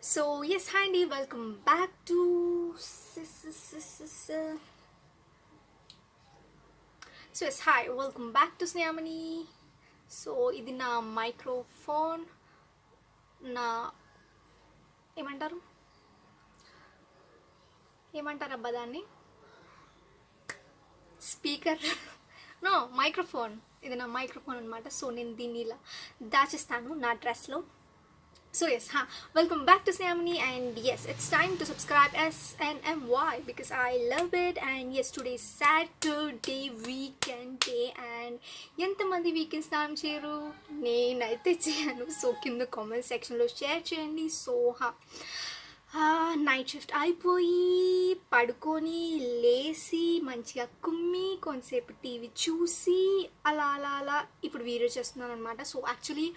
So yes, hi Andy, welcome back to so yes, hi, welcome back to Snehamani. So ఇది నా microphone నా ఏమంటారు ఏమంటారు అబ్బా దాన్ని స్పీకర్ నో మైక్రోఫోన్ ఇది నా మైక్రోఫోన్ అనమాట. సో నేను దీన్ని ఇలా దాచేస్తాను నా డ్రెస్లో. So yes, welcome back to Snehamani, and yes, it's time to subscribe SNMY because I love it. And yes, today's Saturday weekend day, and ఎంతమంది వీకెండ్ స్నానం చేయరు? నేనైతే చేయను. సో కింద కామెంట్ సెక్షన్లో షేర్ చేయండి. సో నైట్ షిఫ్ట్ అయిపోయి పడుకొని లేచి మంచిగా కుమ్మి కొంతసేపు టీవీ చూసి అలా అలా అలా ఇప్పుడు వీడియో చేస్తున్నాను అనమాట. సో యాక్చువల్లీ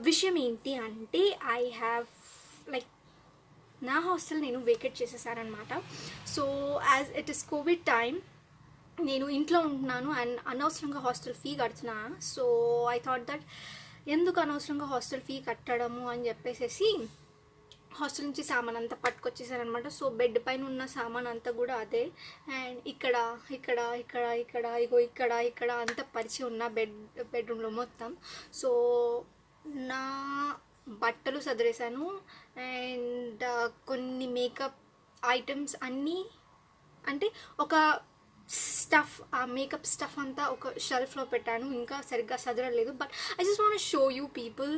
విషయం ఏంటి అంటే ఐ హ్యావ్ లైక్ నా హాస్టల్ నేను వేకేట్ చేసేసానమాట. So as it is covid time నేను ఇంట్లో ఉంటున్నాను అండ్ అనవసరంగా హాస్టల్ ఫీ కడుతున్నాను. సో ఐ థాట్ దట్ ఎందుకు అనవసరంగా హాస్టల్ ఫీ కట్టడము అని చెప్పేసి హాస్టల్ నుంచి సామాన్ అంతా పట్టుకొచ్చేసారనమాట. సో బెడ్ పైన ఉన్న సామాన్ అంతా కూడా అదే. అండ్ ఇక్కడ ఇక్కడ ఇక్కడ ఇక్కడ ఇగో ఇక్కడ ఇక్కడ అంతా పరిచి ఉన్న బెడ్రూమ్లో మొత్తం. సో నా బట్టలు సదిరేసాను అండ్ కొన్ని మేకప్ ఐటమ్స్ అన్నీ అంటే ఒక స్టఫ్ ఆ మేకప్ స్టఫ్ అంతా ఒక షెల్ఫ్లో పెట్టాను. ఇంకా సరిగ్గా సదరలేదు. But I just want show you people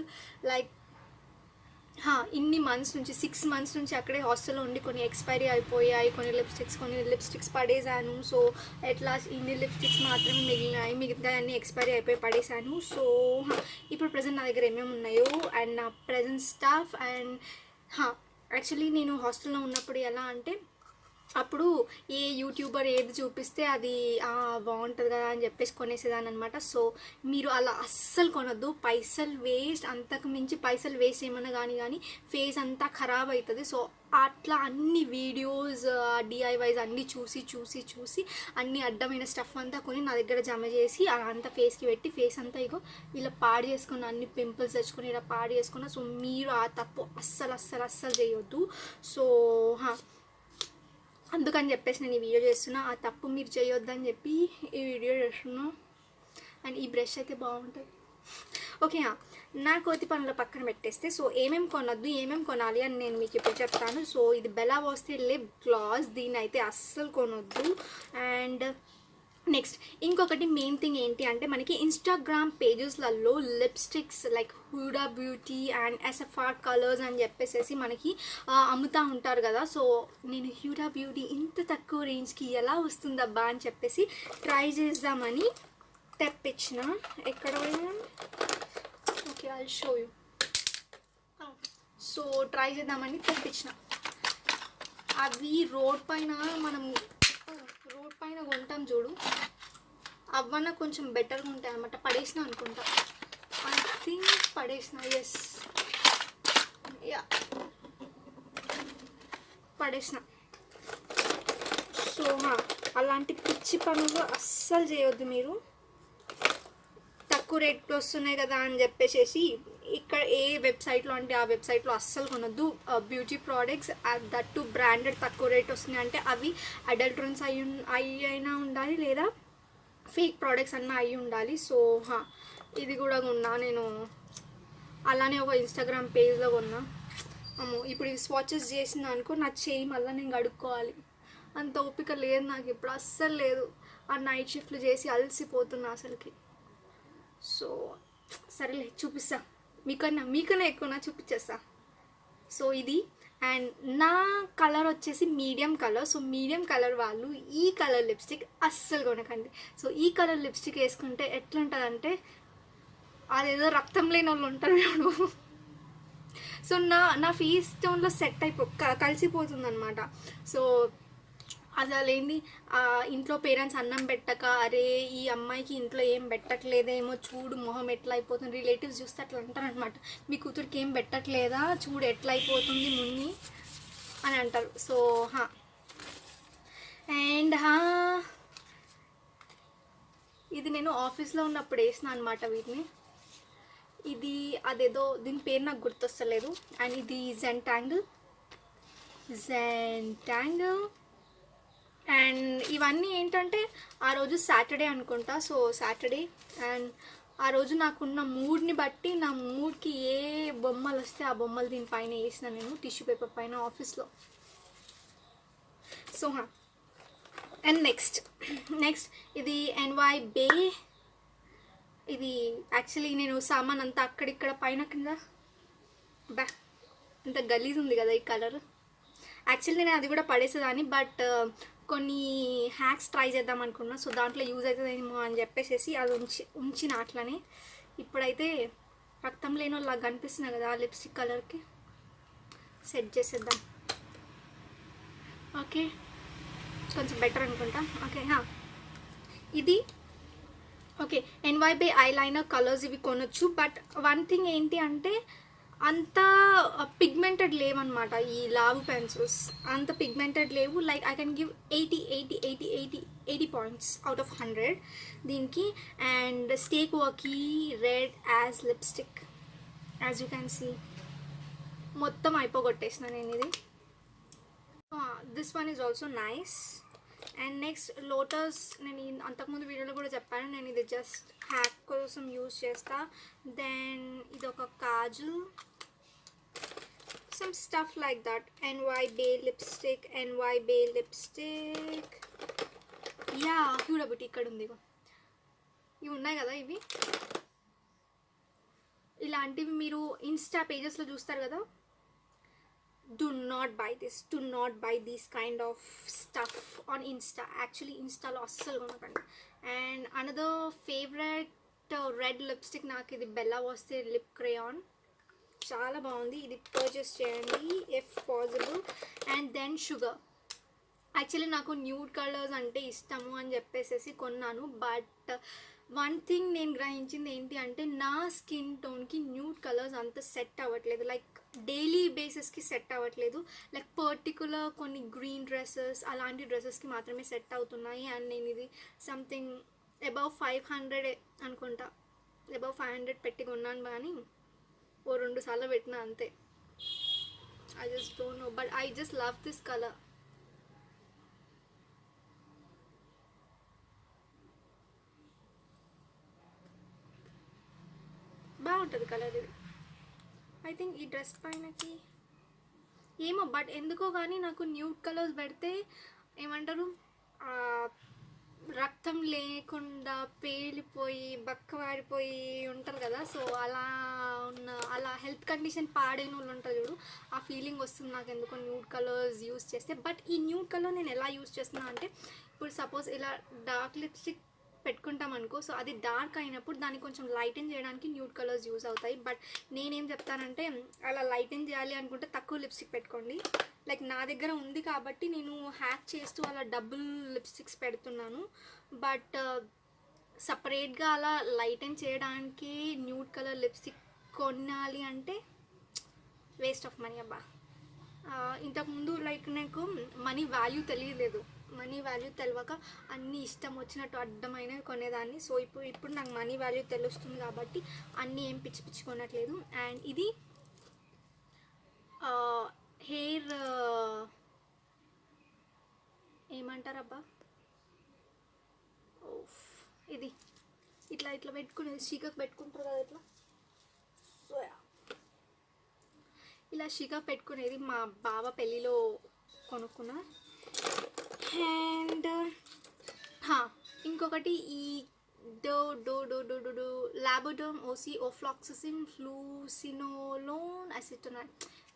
like ఇన్ని మంత్స్ నుంచి 6 months నుంచి అక్కడే హాస్టల్లో ఉండి కొన్ని ఎక్స్పైరీ అయిపోయాయి, కొన్ని లిప్స్టిక్స్ పడేసాను. సో ఎట్లా ఇన్ని లిప్స్టిక్స్ మాత్రమే మిగిలినాయి, మిగతా అన్ని ఎక్స్పైరీ అయిపోయి పడేసాను. సో ఇప్పుడు ప్రజెంట్ నా దగ్గర ఏమేమి ఉన్నాయో అండ్ నా ప్రజెంట్ స్టాఫ్ అండ్ యాక్చువల్లీ నేను హాస్టల్లో ఉన్నప్పుడు ఎలా అంటే అప్పుడు ఏ యూట్యూబర్ ఏది చూపిస్తే అది బాగుంటుంది కదా అని చెప్పేసి కొనేసేదాన్ని అనమాట. సో మీరు అలా అస్సలు కొనొద్దు, పైసలు వేస్ట్, అంతకు మించి పైసలు వేస్ట్ ఏమన్నా కానీ ఫేస్ అంతా ఖరాబ్ అవుతుంది. సో అట్లా అన్ని వీడియోస్ డిఐవైస్ అన్నీ చూసి అన్ని అడ్డమైన స్టఫ్ అంతా కొని నా దగ్గర జమ చేసి అలా అంతా ఫేస్కి పెట్టి ఫేస్ అంతా ఇగో ఇలా పాడు చేసుకుని అన్ని పింపుల్స్ తెచ్చుకొని ఇలా పాడు చేసుకున్నా. సో మీరు ఆ తప్పు అస్సలు చేయొద్దు. సో అందుకని చెప్పేసి నేను ఈ వీడియో చేస్తున్నా. ఆ తప్పు మీరు చేయొద్దని చెప్పి ఈ వీడియో చేస్తున్నా. అండ్ ఈ బ్రష్ అయితే బాగుంటుంది. ఓకే, నా కోతి పనుల పక్కన పెట్టేస్తే సో ఏమేమి కొనొద్దు ఏమేమి కొనాలి అని నేను మీకు ఇప్పుడు చెప్తాను. సో ఇది బెలా వస్తే లిప్ గ్లాస్, దీన్ని అయితే అస్సలు కొనొద్దు. అండ్ నెక్స్ట్ ఇంకొకటి మెయిన్ థింగ్ ఏంటి అంటే మనకి ఇన్స్టాగ్రామ్ పేజెస్లలో lipsticks like Huda Beauty and SFR colours అని చెప్పేసి మనకి అమ్ముతూ ఉంటారు కదా. సో నేను హూడా బ్యూటీ ఇంత తక్కువ రేంజ్కి ఎలా వస్తుందబ్బా అని చెప్పేసి ట్రై చేద్దామని తెప్పించిన. ఎక్కడ okay I show you. So try చేద్దామని తెప్పించిన. అవి రోడ్ పైన కొంటాం చూడు, అవన్న కొంచెం బెటర్గా ఉంటాయి అనమాట. పడేసిన అనుకుంటా, ఐ థింక్ పడేసిన, ఎస్ యా పడేసిన. సో అలాంటి పిచ్చి పనులు అస్సలు చేయొద్దు మీరు. తక్కువ రేట్లో వస్తున్నాయి కదా అని చెప్పేసి ఇక్కడ ఏ వెబ్సైట్లో అంటే ఆ వెబ్సైట్లో అస్సలు కొనొద్దు. బ్యూటీ ప్రోడక్ట్స్ దట్టు బ్రాండెడ్ తక్కువ రేట్ వస్తున్నాయి అంటే అవి అడల్ట్రన్స్ అయినా ఉండాలి లేదా ఫేక్ ప్రోడక్ట్స్ అన్నా అయి ఉండాలి. సో ఇది కూడా కొన్నా నేను, అలానే ఒక ఇన్స్టాగ్రామ్ పేజ్లో కొన్నా. ఇప్పుడు ఇవి స్వాచెస్ చేసిన అనుకో నా చేయి మళ్ళీ నేను కడుక్కోవాలి, అంత ఓపిక లేదు నాకు ఇప్పుడు, అస్సలు లేదు. ఆ నైట్ షిఫ్ట్లు చేసి అలసిపోతున్నా అసలుకి. సో సరేలే చూపిస్తా, మీకన్నా ఎక్కువ చూపించేస్తా. సో ఇది అండ్ నా కలర్ వచ్చేసి medium colour. So medium colour వాళ్ళు ఈ కలర్ లిప్స్టిక్ అస్సలు కొనకండి. సో ఈ కలర్ లిప్స్టిక్ వేసుకుంటే ఎట్లుంటుందంటే అదేదో రక్తం లేని వాళ్ళు ఉంటారు ఇప్పుడు. సో నా ఫేస్ టోన్లో సెట్ కలిసిపోతుంది అనమాట. సో అసలు ఏంది ఇంట్లో పేరెంట్స్ అన్నం పెట్టక అరే ఈ అమ్మాయికి ఇంట్లో ఏం పెట్టట్లేదేమో చూడు మొహం ఎట్లా అయిపోతుంది, రిలేటివ్స్ చూస్తే అట్లా అంటారనమాట, మీ కూతురికి ఏం పెట్టట్లేదా చూడు ఎట్లా అయిపోతుంది మున్ని అని అంటారు. సో అండ్ ఇది నేను ఆఫీస్లో ఉన్నప్పుడు వేసిన అనమాట వీటిని. ఇది అదేదో దీని పేరు నాకు గుర్తొస్తలేదు. అండ్ ఇది జెంటాంగిల్. అండ్ ఇవన్నీ ఏంటంటే ఆ రోజు సాటర్డే అనుకుంటా. సో సాటర్డే అండ్ ఆ రోజు నాకున్న మూడ్ని బట్టి నా మూడ్కి ఏ బొమ్మలు వస్తే ఆ బొమ్మలు దీనిపైన వేసిన నేను టిష్యూ పేపర్ పైన ఆఫీస్లో. సో అండ్ నెక్స్ట్ ఇది ఎన్వై బే. ఇది యాక్చువల్లీ నేను సామాన్ అంతా అక్కడిక్కడ పైన కింద బా ఇంత గలీజ్ ఉంది కదా ఈ కలర్. యాక్చువల్లీ నేను అది కూడా పడేసేదాన్ని, బట్ కొన్ని హ్యాక్స్ ట్రై చేద్దాం అనుకున్నా. సో దాంట్లో యూజ్ అవుతుందేమో అని చెప్పేసి అది ఉంచిన అట్లనే. ఇప్పుడైతే రక్తం లేని వాళ్ళకి కనిపిస్తున్నాయి కదా ఆ లిప్స్టిక్ కలర్కి సెట్ చేసేద్దాం. ఓకే కొంచెం బెటర్ అనుకుంటా. ఓకే ఇది okay NY by eyeliner colours ఇవి కొనొచ్చు. బట్ వన్ థింగ్ ఏంటి అంటే అంత పిగ్మెంటెడ్ లేవన్నమాట ఈ లావు పెన్సిల్స్. అంత పిగ్మెంటెడ్ లేవు. Like I can give 80 points out of 100 దీనికి. And stay quirky red as lipstick as you can see మొత్తం అయిపోగొట్టేసిన నేను ఇది. This one is also nice. And next Lotus. నేను అంతకుముందు వీడియోలో కూడా చెప్పాను, నేను ఇది జస్ట్ హ్యాక్ కోసం యూజ్ చేస్తా. దెన్ ఇది ఒక kajal, some stuff like that. NY Bay lipstick. Yeah Huda Beauty ఇక్కడ ఉంది. ఇవి ఉన్నాయి కదా, ఇవి ఇలాంటివి మీరు ఇన్స్టా పేజెస్లో చూస్తారు కదా. Do not buy this. Do not buy this kind of stuff on Insta. Actually Instaలో అస్సలు కొనకండి. And another favourite red lipstick నాకు ఇది బెల్లా వస్తే లిప్ క్రేయాన్. చాలా బాగుంది, ఇది పర్చేస్ చేయండి if possible. And then sugar. Actually నాకు న్యూడ్ కలర్స్ అంటే ఇష్టము అని చెప్పేసి కొన్నాను. బట్ వన్ థింగ్ నేను గ్రహించింది ఏంటి అంటే నా స్కిన్ టోన్కి న్యూడ్ కలర్స్ అంత సెట్ అవ్వట్లేదు. లైక్ డైలీ బేసిస్కి సెట్ అవ్వట్లేదు. లైక్ పర్టికులర్ కొన్ని గ్రీన్ డ్రెస్సెస్ అలాంటి డ్రెస్సెస్కి మాత్రమే సెట్ అవుతున్నాయి. అండ్ నేను ఇది సంథింగ్ అబౌవ్ 500 అనుకుంటా, అబౌవ్ 500 పెట్టి కొన్నాను. కానీ ఓ 2 సార్లు పెట్టినా అంతే. I just don't know, but I just love this colour. బాగుంటుంది కలర్ ఇది. ఐ థింక్ ఈ డ్రెస్ పైనకి ఏమో, బట్ ఎందుకో కానీ నాకు న్యూడ్ కలర్స్ పెడితే ఏమంటారు రక్తం లేకుండా పేలిపోయి బక్కవాడిపోయి ఉంటారు కదా. సో అలా హెల్త్ కండిషన్ పాడైన వాళ్ళు ఉంటారు చూడు, ఆ ఫీలింగ్ వస్తుంది నాకు ఎందుకో న్యూడ్ కలర్స్ యూస్ చేస్తే. బట్ ఈ న్యూడ్ కలర్ నేను ఎలా యూస్ చేస్తున్నా అంటే, ఇప్పుడు సపోజ్ ఇలా డార్క్ లిప్స్టిక్ పెట్టుకుంటాం అనుకో, సో అది డార్క్ అయినప్పుడు దాన్ని కొంచెం లైటన్ చేయడానికి న్యూడ్ కలర్స్ యూజ్ అవుతాయి. బట్ నేనేం చెప్తానంటే అలా లైటన్ చేయాలి అనుకుంటే తక్కువ లిప్స్టిక్ పెట్టుకోండి. లైక్ నా దగ్గర ఉంది కాబట్టి నేను హ్యాక్ చేస్తూ అలా డబుల్ లిప్స్టిక్స్ పెడుతున్నాను. బట్ సపరేట్గా అలా లైటన్ చేయడానికి న్యూడ్ కలర్ లిప్స్టిక్ కొనాలి అంటే వేస్ట్ ఆఫ్ మనీ అబ్బా. ఇంతకుముందు లైక్ నాకు మనీ వాల్యూ తెలియలేదు. మనీ వాల్యూ తెలియక అన్నీ ఇష్టం వచ్చినట్టు అడ్డమైనవి కొనేదాన్ని. సో ఇప్పుడు నాకు మనీ వాల్యూ తెలుస్తుంది కాబట్టి అన్నీ ఏం పిచ్చి కొనట్లేదు. అండ్ ఇది హెయిర్ ఏమంటారబ్బా, ఇది ఇట్లా పెట్టుకునేది షీకకు పెట్టుకుంటారు కదా ఇట్లా. సో ఇలా షీకా పెట్టుకునేది మా బావ పెళ్ళిలో కొనుక్కున్నా. అండ్ ఇంకొకటి ఈ లాబోడర్మ్ ఓసి ఓఫ్లాక్సిసిన్ ఫ్లూసినోలోన్ అసిటోనైన్.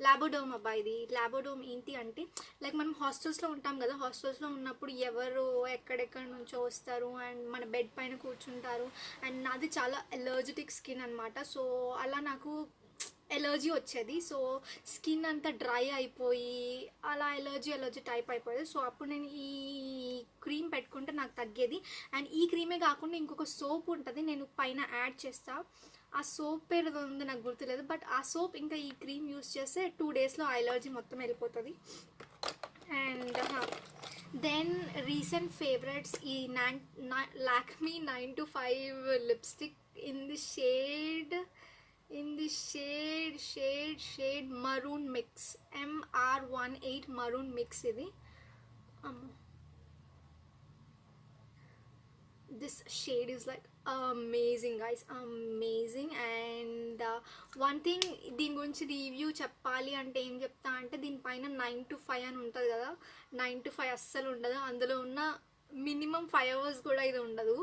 లాబోడర్మ్ అబ్బా. ఇది లాబోడర్మ్ ఏంటి అంటే లైక్ మనం హాస్టల్స్లో ఉంటాం కదా, హాస్టల్స్లో ఉన్నప్పుడు ఎవరు ఎక్కడెక్కడ నుంచో వస్తారు అండ్ మన బెడ్ పైన కూర్చుంటారు. అండ్ నాది చాలా ఎలర్జెటిక్ స్కిన్ అనమాట. సో అలా నాకు ఎలర్జీ వచ్చేది. సో స్కిన్ అంతా డ్రై అయిపోయి అలా ఎలర్జీ టైప్ అయిపోయేది. సో అప్పుడు నేను ఈ క్రీమ్ పెట్టుకుంటే నాకు తగ్గేది. అండ్ ఈ క్రీమే కాకుండా ఇంకొక సోప్ ఉంటుంది, నేను పైన యాడ్ చేస్తా. ఆ సోప్ పేరు ఉంది నాకు గుర్తులేదు. బట్ ఆ సోప్ ఇంకా ఈ క్రీమ్ యూస్ చేస్తే 2 డేస్లో ఆ ఎలర్జీ మొత్తం వెళ్ళిపోతుంది. అండ్ దెన్ రీసెంట్ ఫేవరెట్స్ ఈ Lakme 9 to 5 lipstick in the shade in the shade maroon mix, MR18 maroon mix ఇది. This shade is like amazing guys, amazing. And one thing దీని గురించి రివ్యూ చెప్పాలి అంటే ఏం చెప్తా అంటే, దీనిపైన 9 to 5 అని ఉంటుంది కదా, 9 to 5 అస్సలు ఉండదు. అందులో ఉన్న మినిమం 5 hours కూడా ఇది ఉండదు.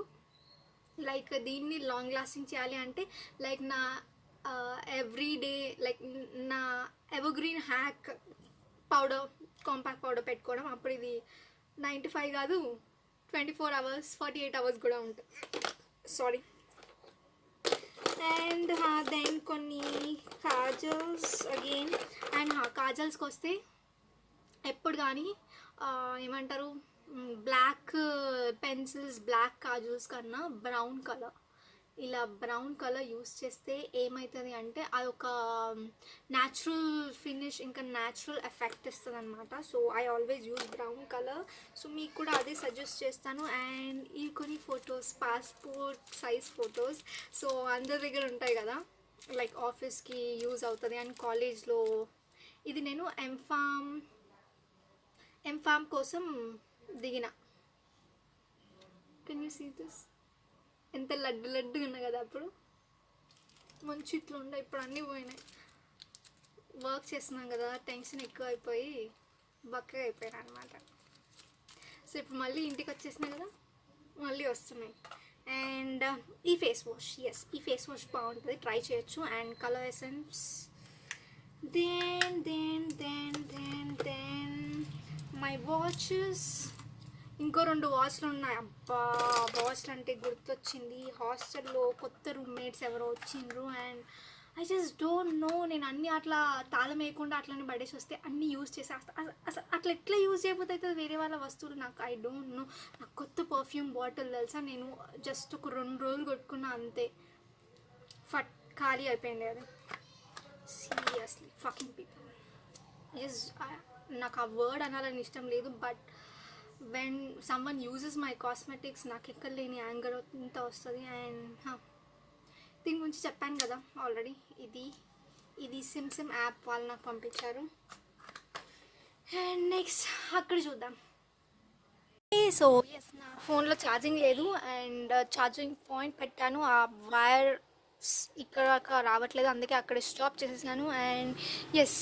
లైక్ దీన్ని లాంగ్ లాస్టింగ్ చేయాలి అంటే లైక్ నా ఎవ్రీడే లైక్ నా evergreen hack powder, compact powder పెట్టుకోవడం. అప్పుడు ఇది 9 to 5 కాదు, 24 hours 48 hours కూడా ఉంటుంది. సారీ. అండ్ దెన్ కొన్ని కాజల్స్ అగైన్. అండ్ కాజల్స్కి వస్తే ఎప్పుడు కానీ ఏమంటారు, బ్లాక్ పెన్సిల్స్, బ్లాక్ కాజల్స్ కన్నా బ్రౌన్ కలర్, ఇలా బ్రౌన్ కలర్ యూస్ చేస్తే ఏమవుతుంది అంటే అదొక న్యాచురల్ ఫినిష్, ఇంకా న్యాచురల్ ఎఫెక్ట్ ఇస్తుంది అనమాట. So I always use brown colour. So మీకు కూడా అదే సజెస్ట్ చేస్తాను. అండ్ ఈ కొన్ని photos, passport size photos, so అందరి దగ్గర ఉంటాయి కదా, లైక్ ఆఫీస్కి యూజ్ అవుతుంది. అండ్ కాలేజ్లో ఇది నేను ఎంఫామ్ కోసం దిగిన. Can you see this? ఎంత లడ్డుగా ఉన్నా కదా అప్పుడు, మంచి ఇట్లా ఉండే. ఇప్పుడు అన్నీ పోయినాయి. వర్క్ చేస్తున్నాం కదా, టెన్షన్ ఎక్కువ అయిపోయి బక్కగా అయిపోయాను అనమాట. సో ఇప్పుడు మళ్ళీ ఇంటికి వచ్చేసినాయి కదా, మళ్ళీ వస్తున్నాయి. అండ్ ఈ ఫేస్ వాష్, ఎస్ ఈ ఫేస్ వాష్ బాగుంటుంది, ట్రై చేయొచ్చు. And colour essence. Then my watches. ఇంకో 2 వాచ్లు ఉన్నాయి. అబ్బా, వాచ్లు అంటే గుర్తొచ్చింది, హాస్టల్లో కొత్త రూమ్మేట్స్ ఎవరో వచ్చిండ్రు. And I just don't know, నేను అన్నీ అట్లా తాళం వేయకుండా అట్లనే పడేసి వస్తే అన్నీ యూజ్ చేసి అసలు అట్లా ఎట్లా యూజ్ చేయకపోతే అవుతుంది వేరే వాళ్ళ వస్తువులు. నాకు ఐ డోంట్ నో. నాకు కొత్త పర్ఫ్యూమ్ బాటిల్ తెలుసా, నేను జస్ట్ ఒక 2 రోజులు కొట్టుకున్నా అంతే, ఖాళీ అయిపోయింది అది. Seriously fucking people. ఎస్, నాకు ఆ వర్డ్ అనాలని ఇష్టం లేదు, but when someone uses my cosmetics నాకు ఎక్కడ లేని యాంగర్ అంత వస్తుంది. అండ్ దీని గురించి చెప్పాను కదా ఆల్రెడీ, ఇది సిమ్ యాప్ వాళ్ళు నాకు పంపించారు. అండ్ నెక్స్ట్ అక్కడ చూద్దాం. సో ఎస్, నా ఫోన్లో ఛార్జింగ్ లేదు. అండ్ ఛార్జింగ్ పాయింట్ పెట్టాను, ఆ వైర్ ఇక్కడ రావట్లేదు, అందుకే అక్కడ స్టాప్ చేసేసాను. అండ్ ఎస్,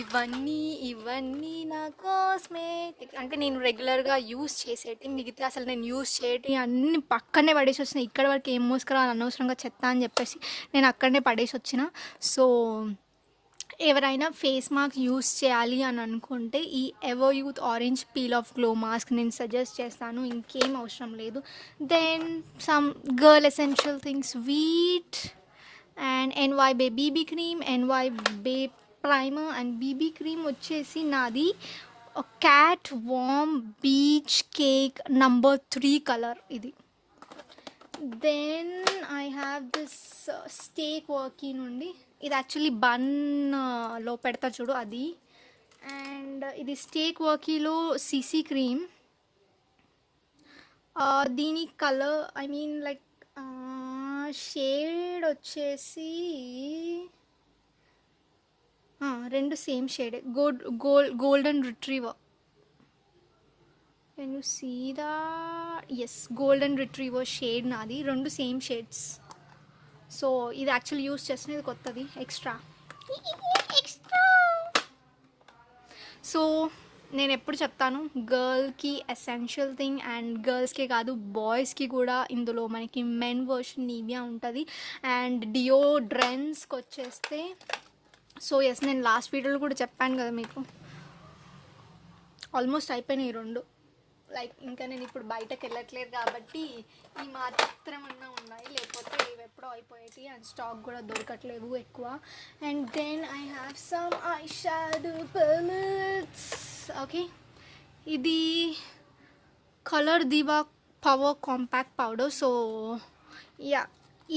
ఇవన్నీ నా కాస్మెటిక్స్ అంటే నేను రెగ్యులర్గా యూస్ చేసేటి, మిగతా అసలు నేను యూస్ చేయటి అన్నీ పక్కనే పడేసి వచ్చిన. ఇక్కడ వరకు ఏం మోసుకురా అనవసరంగా చెత్త అని చెప్పేసి నేను అక్కడనే పడేసి వచ్చిన. సో ఎవరైనా ఫేస్ మాస్క్ యూస్ చేయాలి అని అనుకుంటే ఈ Everyuth orange peel off glow mask నేను సజెస్ట్ చేస్తాను, ఇంకేం అవసరం లేదు. Then some girl essential things, Veet and NY Bay BB cream, NY Bay primer. And BB cream వచ్చేసి నాది cat warm beach cake number 3 colour ఇది. Then I have this stay quirky నుండి, ఇది యాక్చువల్లీ బన్లో పెడతా చూడు అది. అండ్ ఇది స్టేక్ వర్కీలో సీసీ క్రీమ్. దీని colour I mean like shade వచ్చేసి 2 సేమ్ షేడే, golden retriever. Can you see దా? ఎస్, గోల్డెన్ రిట్రీవర్ షేడ్ నాది, 2 సేమ్ షేడ్స్. సో ఇది యాక్చువల్లీ యూస్ చేస్తున్న, ఇది కొత్తది ఎక్స్ట్రా. సో నేను ఎప్పుడు చెప్తాను, గర్ల్కి ఎసెన్షియల్ థింగ్, అండ్ గర్ల్స్కే కాదు బాయ్స్కి కూడా ఇందులో మనకి మెన్ వర్షన్ నివియా ఉంటుంది. అండ్ డియోడ్రెంట్స్కి వచ్చేస్తే, సో ఎస్ నేను లాస్ట్ వీడియోలో కూడా చెప్పాను కదా మీకు, ఆల్మోస్ట్ అయిపోయినాయి 2. లైక్ ఇంకా నేను ఇప్పుడు బయటకు వెళ్ళట్లేదు కాబట్టి ఈ మాత్రం ఉన్నాయి, లేకపోతే ఇవి ఎప్పుడో అయిపోయాయి. అండ్ స్టాక్ కూడా దొరకట్లేదు ఎక్కువ. And then I have some eye shadow palettes. Okay, ఇది colour Diva power compact powder. So yeah,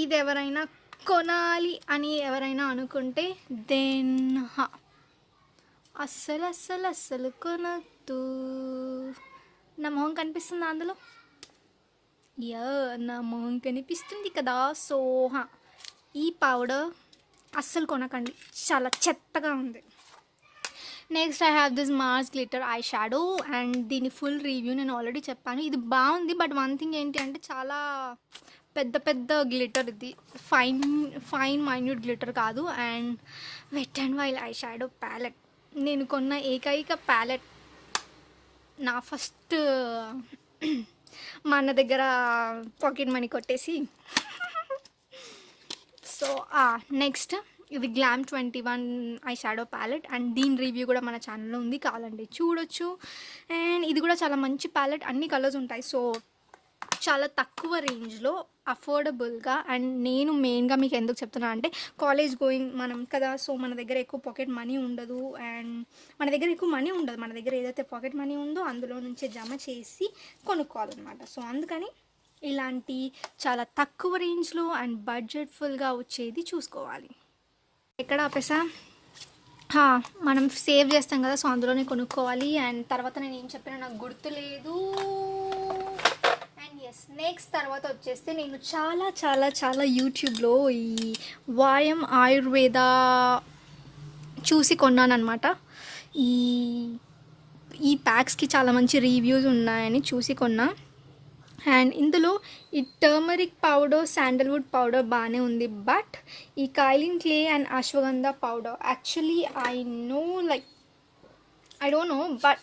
ఇది ఎవరైనా కొనాలి అని ఎవరైనా అనుకుంటే దెన్ అస్సలు కొనద్దు. నా మొహం కనిపిస్తుందా అందులో? యా, నా మొహం కనిపిస్తుంది కదా. సో ఈ పౌడర్ అస్సలు కొనకండి, చాలా చెత్తగా ఉంది. Next I have this Mars glitter eye shadow, and దీని ఫుల్ రివ్యూ నేను ఆల్రెడీ చెప్పాను. ఇది బాగుంది, బట్ వన్ థింగ్ ఏంటి అంటే చాలా పెద్ద పెద్ద గ్లిటర్, ఇది ఫైన్ ఫైన్ మైన్యూట్ గ్లిటర్ కాదు. And Wet and Wild eye shadow palette, నేను కొన్న ఏకైక ప్యాలెట్. నా ఫస్ట్ మా అన్న దగ్గర పాకెట్ మనీ కొట్టేసి. సో నెక్స్ట్ ఇది glam 21 eye shadow palette, and దీని రివ్యూ కూడా మన ఛానల్లో ఉంది, కావాలండి చూడొచ్చు. అండ్ ఇది కూడా చాలా మంచి ప్యాలెట్, అన్ని కలర్స్ ఉంటాయి. సో చాలా తక్కువ రేంజ్లో అఫోర్డబుల్గా. అండ్ నేను మెయిన్గా మీకు ఎందుకు చెప్తున్నా అంటే, కాలేజ్ గోయింగ్ మనం కదా, సో మన దగ్గర ఎక్కువ పాకెట్ మనీ ఉండదు. అండ్ మన దగ్గర ఎక్కువ మనీ ఉండదు, మన దగ్గర ఏదైతే పాకెట్ మనీ ఉందో అందులో నుంచే జమ చేసి కొనుక్కోవాలన్నమాట. సో అందుకని ఇలాంటి చాలా తక్కువ రేంజ్లో అండ్ బడ్జెట్ఫుల్గా వచ్చేది చూసుకోవాలి. ఎక్కడ ఆపేసా, మనం సేవ్ చేస్తాం కదా, సో అందులోనే కొనుక్కోవాలి. అండ్ తర్వాత నేను ఏం చెప్పినా నాకు గుర్తు లేదు. అండ్ ఎస్, నెక్స్ట్ తర్వాత వచ్చేస్తే నేను చాలా చాలా చాలా యూట్యూబ్లో ఈ వాయం ఆయుర్వేద చూసి కొన్నాను అనమాట. ఈ ఈ ప్యాక్స్కి చాలా మంచి రివ్యూస్ ఉన్నాయని చూసి కొన్నా. అండ్ ఇందులో ఈ టర్మరిక్ పౌడర్, శాండల్వుడ్ పౌడర్ బాగానే ఉంది, బట్ ఈ kaolin clay and ashwagandha powder actually I know like I don't know, but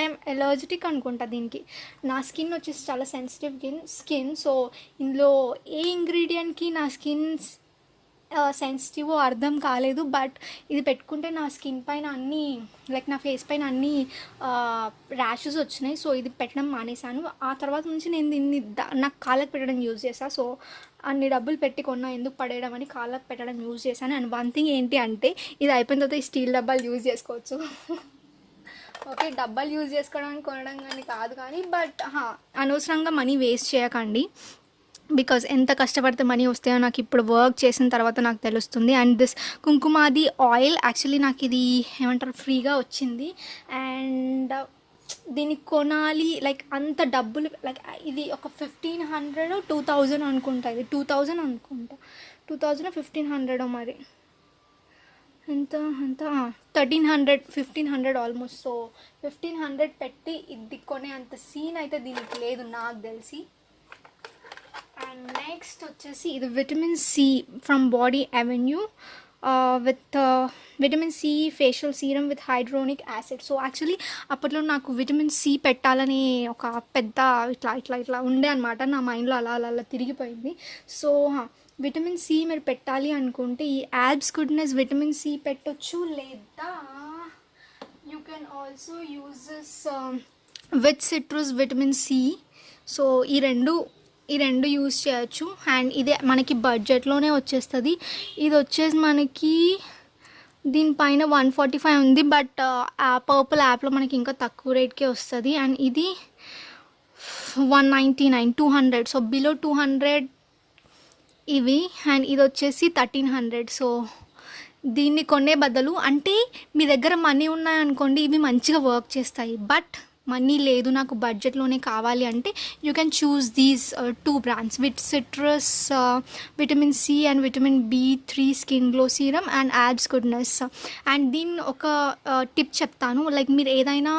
I'm allergic అనుకుంటా దీనికి. నా స్కిన్ వచ్చేసి చాలా సెన్సిటివ్ స్కిన్. సో ఇందులో ఏ ఇంగ్రీడియంట్కి నా స్కిన్ సెన్సిటివ్ అర్థం కాలేదు, బట్ ఇది పెట్టుకుంటే నా స్కిన్ పైన అన్నీ లైక్ నా ఫేస్ పైన అన్నీ ర్యాషెస్ వచ్చినాయి. సో ఇది పెట్టడం మానేశాను. ఆ తర్వాత నుంచి నేను దీన్ని నాకు కాళ్ళకి పెట్టడం యూజ్ చేశాను. సో అన్ని డబ్బులు పెట్టి కొన్నా, ఎందుకు పడేయడం అని కాళ్ళకి పెట్టడం యూజ్ చేశాను. అండ్ వన్ థింగ్ ఏంటి అంటే, ఇది అయిపోయిన తర్వాత ఈ స్టీల్ డబ్బాలు యూజ్ చేసుకోవచ్చు. ఓకే, డబ్బాలు యూజ్ చేసుకోవడానికి కొనడం కానీ కాదు కానీ, బట్ అనవసరంగా మనీ వేస్ట్ చేయకండి. బికాజ్ ఎంత కష్టపడితే మనీ వస్తాయో నాకు ఇప్పుడు వర్క్ చేసిన తర్వాత నాకు తెలుస్తుంది. And this Kumkumadi oil actually నాకు ఇది ఏమంటారు ఫ్రీగా వచ్చింది. అండ్ దీన్ని కొనాలి లైక్ అంత డబ్బులు, లైక్ ఇది ఒక 1500 2000 అనుకుంటా, ఇది 2000 అనుకుంటా, 2000 1500 మరి ఎంత 1500 ఆల్మోస్ట్. సో 1500 పెట్టి ఇది కొనే అంత సీన్ అయితే దీనికి లేదు నాకు తెలిసి. అండ్ నెక్స్ట్ వచ్చేసి ఇది vitamin C from Body Avenue with vitamin C facial serum with hyaluronic acid. So actually అప్పట్లో నాకు విటమిన్ సి పెట్టాలని ఒక పెద్ద ఇట్లా ఉండే అనమాట, నా మైండ్లో అలా తిరిగిపోయింది. సో విటమిన్ సి మీరు పెట్టాలి అనుకుంటే ఈ యాబ్స్ గుడ్నెస్ విటమిన్ సి పెట్టొచ్చు, లేదా you can also use this with citrus vitamin C. So ఈ రెండు యూజ్ చేయొచ్చు. అండ్ ఇదే మనకి బడ్జెట్లోనే వచ్చేస్తుంది. ఇది వచ్చేసి మనకి దీనిపైన 145 ఉంది, బట్ పర్పుల్ యాప్లో మనకి ఇంకా తక్కువ రేట్కే వస్తుంది. అండ్ ఇది 199 200, సో బిలో 200 ఇవి. అండ్ ఇది వచ్చేసి 1300. సో దీన్ని కొనే బదులు, అంటే మీ దగ్గర మనీ ఉన్నాయనుకోండి ఇవి మంచిగా వర్క్ చేస్తాయి, బట్ మనీ లేదు నాకు బడ్జెట్లోనే కావాలి అంటే you can choose these 2 brands with citrus vitamin C and vitamin B3 skin glow serum and Alps Goodness. అండ్ దీన్ని ఒక టిప్ చెప్తాను, లైక్ మీరు ఏదైనా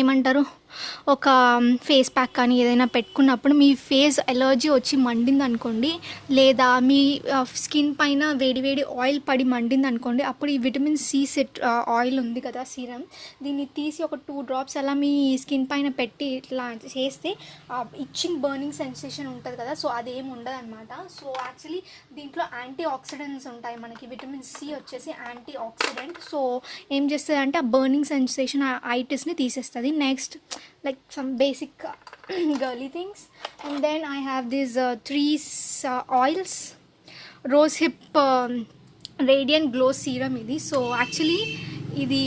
ఏమంటారు ఒక ఫేస్ ప్యాక్ కానీ ఏదైనా పెట్టుకున్నప్పుడు మీ ఫేస్ ఎలర్జీ వచ్చి మండింది అనుకోండి, లేదా మీ స్కిన్ పైన వేడి ఆయిల్ పడి మండింది అనుకోండి, అప్పుడు ఈ విటమిన్ సి ఆయిల్ ఉంది కదా సీరం, దీన్ని తీసి ఒక 2 డ్రాప్స్ అలా మీ స్కిన్ పైన పెట్టి ఇట్లా చేస్తే ఇచ్చింగ్ బర్నింగ్ సెన్సేషన్ ఉంటుంది కదా, సో అదేం ఉండదు అనమాట. సో యాక్చువల్లీ దీంట్లో యాంటీ ఆక్సిడెంట్స్ ఉంటాయి, మనకి విటమిన్ సి వచ్చేసి యాంటీ ఆక్సిడెంట్. సో ఏం చేస్తుంది అంటే ఆ బర్నింగ్ సెన్సేషన్ ఐటిస్ని తీసేస్తుంది. Next like some basic girly things, and then I have these 3 oils. Rose hip radiant glow serum ఇది. సో యాక్చువల్లీ ఇది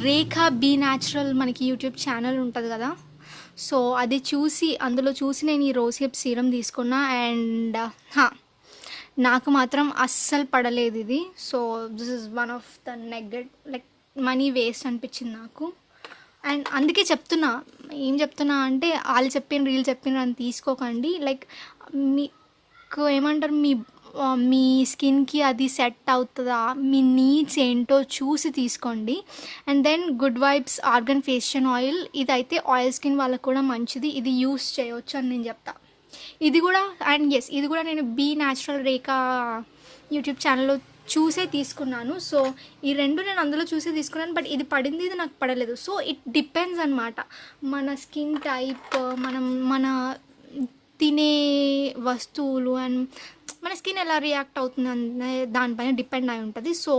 రేఖా బీ న్యాచురల్ మనకి యూట్యూబ్ ఛానల్ ఉంటుంది కదా, సో అది అందులో చూసి నేను ఈ రోజ్ హిప్ సీరం తీసుకున్నా. అండ్ నాకు మాత్రం అస్సలు పడలేదు ఇది. So this is one of the negative, like money waste అనిపించింది నాకు. అండ్ అందుకే ఏం చెప్తున్నా అంటే వాళ్ళు రీల్ చెప్పిన అని తీసుకోకండి. లైక్ మీకు ఏమంటారు, మీ మీ స్కిన్కి అది సెట్ అవుతుందా, మీ నీడ్స్ ఏంటో చూసి తీసుకోండి. And then good vibes argan facial oil, ఇదైతే ఆయిల్ స్కిన్ వాళ్ళకు కూడా మంచిది, ఇది యూస్ చేయవచ్చు అని నేను చెప్తా. ఇది కూడా అండ్ ఎస్ ఇది కూడా నేను బీ న్యాచురల్ రేఖా యూట్యూబ్ ఛానల్లో చూసే తీసుకున్నాను. సో ఈ రెండు నేను అందులో చూసే తీసుకున్నాను, బట్ ఇది పడింది, ఇది నాకు పడలేదు. సో ఇట్ డిపెండ్స్ అనమాట, మన స్కిన్ టైప్, మన తినే వస్తువులు అండ్ మన స్కిన్ ఎలా రియాక్ట్ అవుతుంది అనే దానిపైన డిపెండ్ అయి ఉంటుంది. సో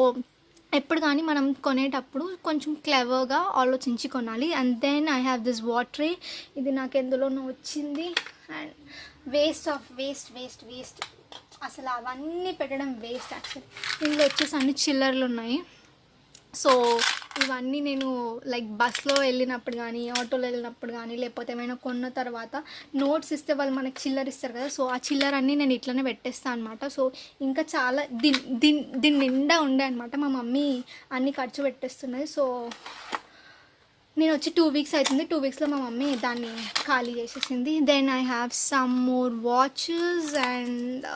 ఎప్పుడు కానీ మనం కొనేటప్పుడు కొంచెం క్లెవర్గా ఆలోచించి కొనాలి. And then I have this వాటరే, ఇది నాకు ఎందులోనో వచ్చింది. అండ్ వేస్ట్ అసలు అవన్నీ పెట్టడం వేస్ట్. యాక్చువల్లీ ఇందులో వచ్చేసి అన్ని చిల్లర్లు ఉన్నాయి. సో ఇవన్నీ నేను లైక్ బస్లో వెళ్ళినప్పుడు కానీ, ఆటోలో వెళ్ళినప్పుడు కానీ, లేకపోతే ఏమైనా కొన్న తర్వాత నోట్స్ ఇస్తే వాళ్ళు మనకి చిల్లర ఇస్తారు కదా, సో ఆ చిల్లర అన్నీ నేను ఇట్లనే పెట్టేస్తాను అనమాట. సో ఇంకా చాలా దీని నిండా ఉండే అనమాట. మా మమ్మీ అన్నీ ఖర్చు పెట్టేస్తున్నది. సో నేను వచ్చి 2 weeks అవుతుంది, 2 weeksలో మా మమ్మీ దాన్ని ఖాళీ చేసేసింది. Then I have some more watches and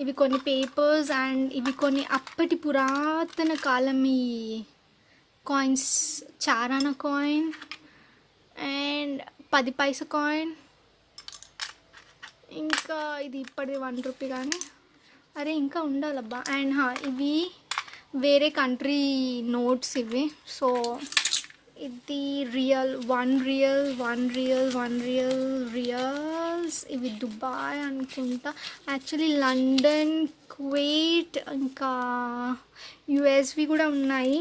ఇవి కొన్ని పేపర్స్ అండ్ ఇవి కొన్ని అప్పటి పురాతన కాలం ఈ కాయిన్స్, చారానా కాయిన్ అండ్ 10 పైసా కాయిన్, ఇంకా ఇది ఇప్పటిది 1 రూపీ కానీ, అరే ఇంకా ఉండాలబ్బా. అండ్ ఇవి వేరే కంట్రీ నోట్స్ ఇవి. సో ఇది వన్ రియల్స్, ఇవి దుబాయ్ అనుకుంటా. యాక్చువల్లీ లండన్, కువైట్, ఇంకా యుఎస్వి కూడా ఉన్నాయి.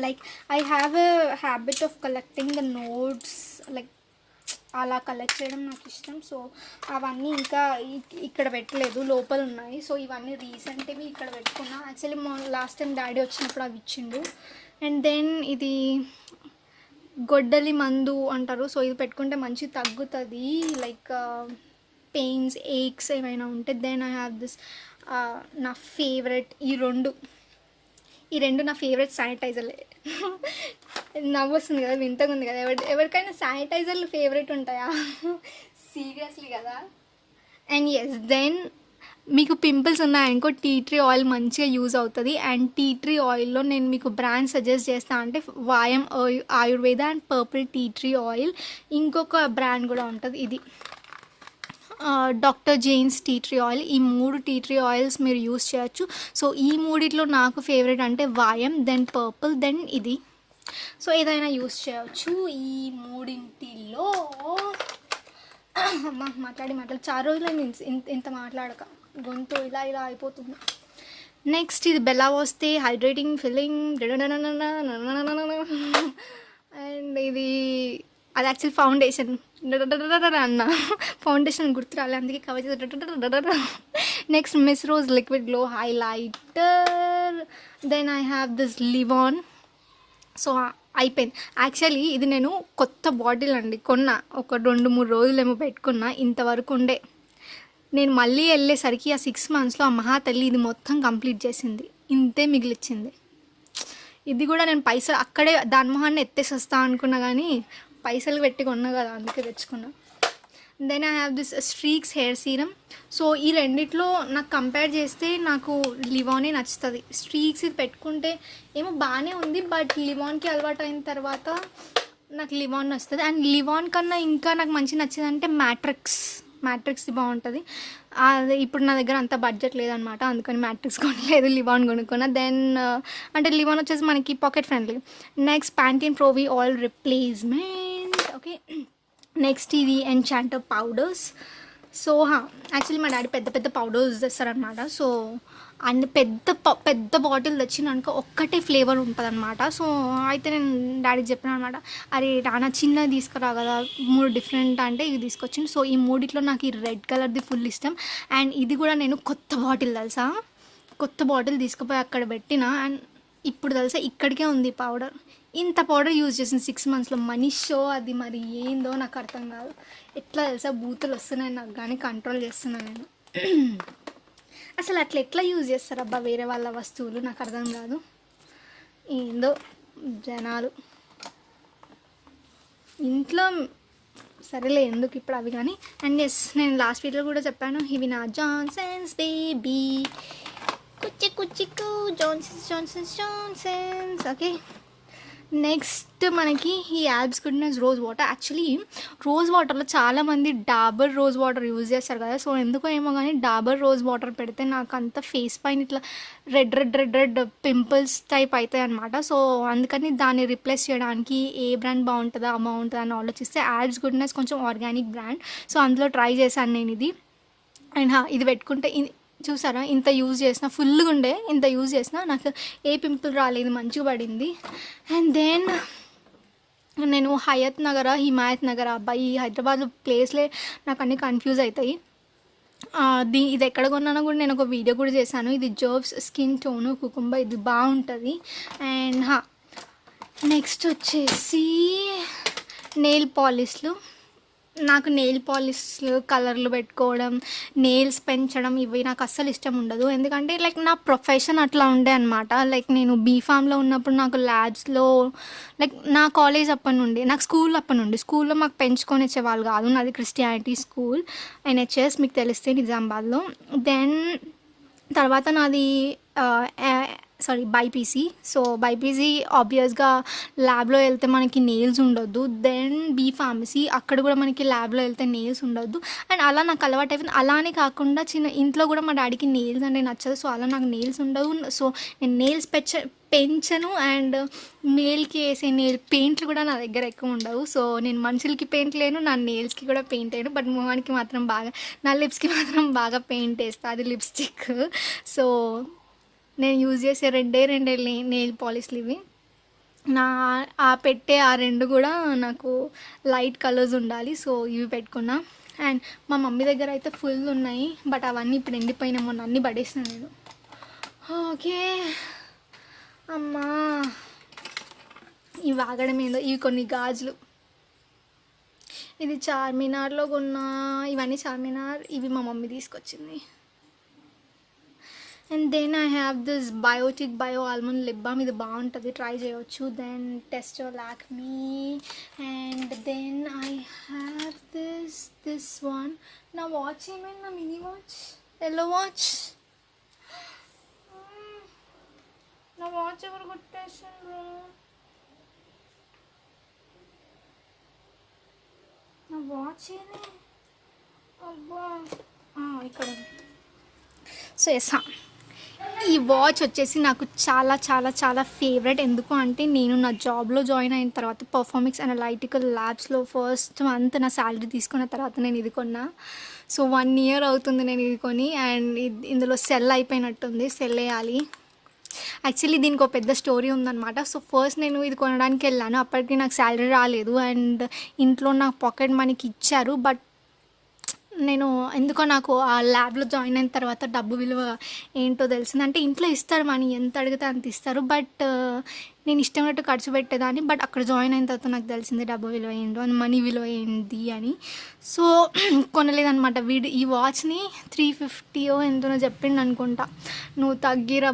Like I have a habit of collecting the notes, like అలా కలెక్ట్ చేయడం నాకు ఇష్టం. సో అవన్నీ ఇంకా ఇక్కడ పెట్టలేదు, లోపల ఉన్నాయి. సో ఇవన్నీ రీసెంట్వి ఇక్కడ పెట్టుకున్నా. యాక్చువల్లీ లాస్ట్ టైం డాడీ వచ్చినప్పుడు అవి ఇచ్చిండు. అండ్ దెన్ ఇది గొడ్డలి మందు అంటారు. సో ఇది పెట్టుకుంటే మంచి తగ్గుతుంది, లైక్ పెయిన్స్, ఏక్స్ ఏమైనా ఉంటే. దెన్ ఐ హ్యావ్ దిస్ నా ఫేవరెట్, ఈ రెండు నా ఫేవరెట్ శానిటైజర్లే. నవ్వు వస్తుంది కదా, వింతగా ఉంది కదా. ఎవరికైనా శానిటైజర్లు ఫేవరెట్ ఉంటాయా? సీరియస్లీ కదా. అండ్ ఎస్ దెన్ మీకు పింపుల్స్ ఉన్నాయనుకో టీ ట్రీ ఆయిల్ మంచిగా యూజ్ అవుతుంది. అండ్ టీ ట్రీ ఆయిల్లో నేను మీకు బ్రాండ్ సజెస్ట్ చేస్తాను అంటే వాయం Ayurveda and purple tea tree oil. ఇంకొక బ్రాండ్ కూడా ఉంటుంది, ఇది doctor Jain's tea tree oil. ఈ 3 టీ ట్రీ ఆయిల్స్ మీరు యూజ్ చేయొచ్చు. సో ఈ మూడిట్లో నాకు ఫేవరెట్ అంటే వాయం, దెన్ పర్పుల్, దెన్ ఇది. సో ఏదైనా యూజ్ చేయవచ్చు ఈ మూడింటిలో. మాట్లాడి చాలా రోజులు ఇంత మాట్లాడక గొంతు ఇలా అయిపోతుంది. నెక్స్ట్ ఇది బెల్లా వస్తే హైడ్రేటింగ్ ఫిల్లింగ్. అండ్ ఇది అది యాక్చువల్ ఫౌండేషన్ అన్న ఫౌండేషన్ గుర్తు రాలే, అందుకే కవర్ చేసి. Next Miss Rose liquid glow highlighter. Then I have this Livon. So అయిపోయింది. యాక్చువల్లీ ఇది నేను కొత్త బాటిల్ అండి కొన్నా, ఒక 2-3 రోజులేమో పెట్టుకున్నా, ఇంతవరకు ఉండే. నేను మళ్ళీ వెళ్ళేసరికి ఆ 6 monthsలో ఆ మహాతల్లి ఇది మొత్తం కంప్లీట్ చేసింది, ఇంతే మిగిలిచ్చింది. ఇది కూడా నేను పైసలు అక్కడే దాని మొహాన్ని ఎత్తేసి వస్తా అనుకున్నా, కానీ పైసలు పెట్టి కొన్నా కదా, అందుకే తెచ్చుకున్నా. Then I have this Streax hair serum. So ఈ రెండిట్లో నాకు కంపేర్ చేస్తే నాకు లివానే నచ్చుతుంది. స్ట్రీక్స్ ఇది పెట్టుకుంటే ఏమో బాగానే ఉంది, బట్ లివాన్కి అలవాటు అయిన తర్వాత నాకు లివాన్ నచ్చుతుంది. అండ్ లివాన్ కన్నా ఇంకా నాకు మంచి నచ్చేది అంటే మ్యాట్రిక్స్ది బాగుంటుంది. అది ఇప్పుడు నా దగ్గర అంత బడ్జెట్ లేదనమాట, అందుకని మ్యాట్రిక్స్ కొనలేదు, లివాన్ కొనుక్కున్నా. దెన్ అంటే లివాన్ వచ్చేసి మనకి pocket friendly. Next Pantene Pro V oil replacement. Okay, next ఇది ఎన్చాంటర్ పౌడర్స్. సో యాక్చువల్లీ మా డాడీ పెద్ద పౌడర్స్ తెస్తారనమాట. సో అన్ని పెద్ద బాటిల్ తెచ్చినాక ఒక్కటే ఫ్లేవర్ ఉంటుంది అనమాట. సో అయితే నేను డాడీకి చెప్పిన అనమాట, అరే నాన్న చిన్నది తీసుకురా కదా, 3 డిఫరెంట్ అంటే ఇది తీసుకొచ్చింది. సో ఈ మూడిట్లో నాకు ఈ రెడ్ కలర్ది ఫుల్ ఇష్టం. అండ్ ఇది కూడా నేను కొత్త బాటిల్ తీసుకుపోయి అక్కడ పెట్టిన. అండ్ ఇప్పుడు తెలుసా ఇక్కడికే ఉంది పౌడర్. ఇంత పౌడర్ యూజ్ చేసింది 6 monthsలో. మనీషో అది మరి ఏందో నాకు అర్థం కాదు. ఎట్లా తెలుసా బూతులు వస్తున్నాయి నాకు, కానీ కంట్రోల్ చేస్తున్నాను నేను. అసలు అట్లా ఎట్లా యూజ్ చేస్తారబ్బా వేరే వాళ్ళ వస్తువులు, నాకు అర్థం కాదు. ఏందో జనాలు ఇంట్లో సరేలే ఎందుకు ఇప్పుడు అవి కానీ. అండ్ ఎస్, నేను లాస్ట్ వీడియోలో కూడా చెప్పాను, ఇవి నా జాన్సన్స్ బేబీ కుచ్చి కుచ్చికు జాన్సన్స్. ఓకే, నెక్స్ట్ మనకి ఈ abs goodness rose water. Actually rose వాటర్లో చాలామంది డాబర్ రోజ్ వాటర్ యూజ్ చేస్తారు కదా. సో ఎందుకో ఏమో కానీ డాబర్ రోజ్ వాటర్ పెడితే నాకు అంత ఫేస్ పైన ఇట్లా రెడ్ పింపుల్స్ టైప్ అవుతాయి అనమాట. సో అందుకని దాన్ని రిప్లేస్ చేయడానికి ఏ బ్రాండ్ బాగుంటుందా అని ఆలోచిస్తే యాబ్స్ గుడ్నెస్ కొంచెం ఆర్గానిక్ బ్రాండ్. సో అందులో ట్రై చేశాను నేను ఇది. అండ్ ఇది పెట్టుకుంటే చూసారా, ఇంత యూజ్ చేసిన ఫుల్గా ఉండే, ఇంత యూజ్ చేసిన నాకు ఏ పింపుల్ రాలేదు, మంచిగా పడింది. అండ్ దెన్ నేను హిమాయత్ నగర్ అబ్బాయి హైదరాబాద్ ప్లేస్లే నాకు అన్నీ కన్ఫ్యూజ్ అవుతాయి. ఇది ఎక్కడ కొన్నానో కూడా నేను ఒక వీడియో కూడా చేశాను. ఇది జర్వ్స్ స్కిన్ టోను కుకుంబ, ఇది బాగుంటుంది. అండ్ నెక్స్ట్ వచ్చేసి నెయిల్ పాలిష్లు. నాకు నెయిల్ పాలిష్లు కలర్లు పెట్టుకోవడం, నెయిల్స్ పెంచడం ఇవి నాకు అస్సలు ఇష్టం ఉండదు. ఎందుకంటే లైక్ నా ప్రొఫెషన్ అట్లా ఉండే అనమాట. లైక్ నేను బీఫామ్లో ఉన్నప్పుడు నాకు ల్యాబ్స్లో లైక్ నా కాలేజ్ అప్పటి నుండి, నాకు స్కూల్లో మాకు పెంచుకొని ఇచ్చేవాళ్ళు కాదు. నాది క్రిస్టియానిటీ స్కూల్, NHS మీకు తెలిస్తే నిజామాబాద్లో. దెన్ తర్వాత నాది బైపీసీ. సో బైపీసీ ఆబ్వియస్గా ల్యాబ్లో వెళ్తే మనకి నెయిల్స్ ఉండొద్దు. దెన్ బీఫార్మసీ, అక్కడ కూడా మనకి ల్యాబ్లో వెళ్తే నెయిల్స్ ఉండొద్దు. అండ్ అలా నాకు అలవాటు అయిపోయింది. అలానే కాకుండా ఇంట్లో కూడా మా డాడీకి నెయిల్స్ అంటే నచ్చదు. సో అలా నాకు నెయిల్స్ ఉండవు. సో నేను నెయిల్స్ పెంచను. అండ్ మేల్కి వేసే నెయిల్ పెయింట్లు కూడా నా దగ్గర ఎక్కువ ఉండవు. సో నేను మనుషులకి పెయింట్ లేను, నా నెయిల్స్కి కూడా పెయింట్ వేయను. బట్ మొహానికి మాత్రం బాగా, నా లిప్స్కి మాత్రం బాగా పెయింట్ వేస్తాను, అది లిప్స్టిక్. సో నేను యూజ్ చేసే రెండే నెయిల్ పాలిష్లు ఇవి. పెట్టే ఆ రెండు కూడా నాకు లైట్ కలర్స్ ఉండాలి. సో ఇవి పెట్టుకున్నా. అండ్ మా మమ్మీ దగ్గర అయితే ఫుల్ ఉన్నాయి, బట్ అవన్నీ ఇప్పుడు ఎండిపోయినా, మొన్న అన్నీ పడేసిన నేను. ఓకే అమ్మా, ఇవి ఆగడం ఏందో. ఇవి కొన్ని గాజులు, ఇది చార్మినార్లో కొన్న, ఇవన్నీ చార్మినార్, ఇవి మా మమ్మీ తీసుకొచ్చింది. And then I have this Biotique bio almond lip balm, ఇది బాగుంటుంది, ట్రై చేయవచ్చు. దెన్ టెస్టో Lakme. And then I have this one. నా వాచ్ ఏమైనా, నా మినీ వాచ్, ఎల్లో వాచ్. నా వాచ్ ఎవరు కొట్టేసారు? నా వాచ్ ఏది? అబ్బా, ఇక్కడ. సో ఎస్, ఈ వాచ్ వచ్చేసి నాకు చాలా చాలా చాలా ఫేవరెట్. ఎందుకు అంటే నేను నా జాబ్లో జాయిన్ అయిన తర్వాత పర్ఫార్మెన్స్ అనలైటికల్ ల్యాబ్స్లో ఫస్ట్ మంత్ నా శాలరీ తీసుకున్న తర్వాత నేను ఇది కొన్నా. సో 1 year అవుతుంది నేను ఇది కొని. అండ్ ఇందులో సెల్ అయిపోయినట్టుంది, సెల్ వేయాలి. యాక్చువల్లీ దీనికి ఒక పెద్ద స్టోరీ ఉందన్నమాట. సో ఫస్ట్ నేను ఇది కొనడానికి వెళ్ళాను, అప్పటికి నాకు శాలరీ రాలేదు. అండ్ ఇంట్లో నాకు పాకెట్ మనీకి ఇచ్చారు. బట్ నేను ఎందుకో నాకు ఆ ల్యాబ్లో జాయిన్ అయిన తర్వాత డబ్బు విలువ ఏంటో తెలిసింది. అంటే ఇంట్లో ఇస్తారు మనీ, ఎంత అడిగితే అంత ఇస్తారు. బట్ నేను ఇష్టమైనట్టు ఖర్చు పెట్టేదాన్ని. బట్ అక్కడ జాయిన్ అయిన తర్వాత నాకు తెలిసింది డబ్బు విలువ ఏంటో అని, మనీ విలువ ఏంటి అని. సో కొనలేదనమాట. ఈ వాచ్ని 350 ఎంతనో చెప్పిండు అనుకుంటా. నువ్వు తగ్గిరా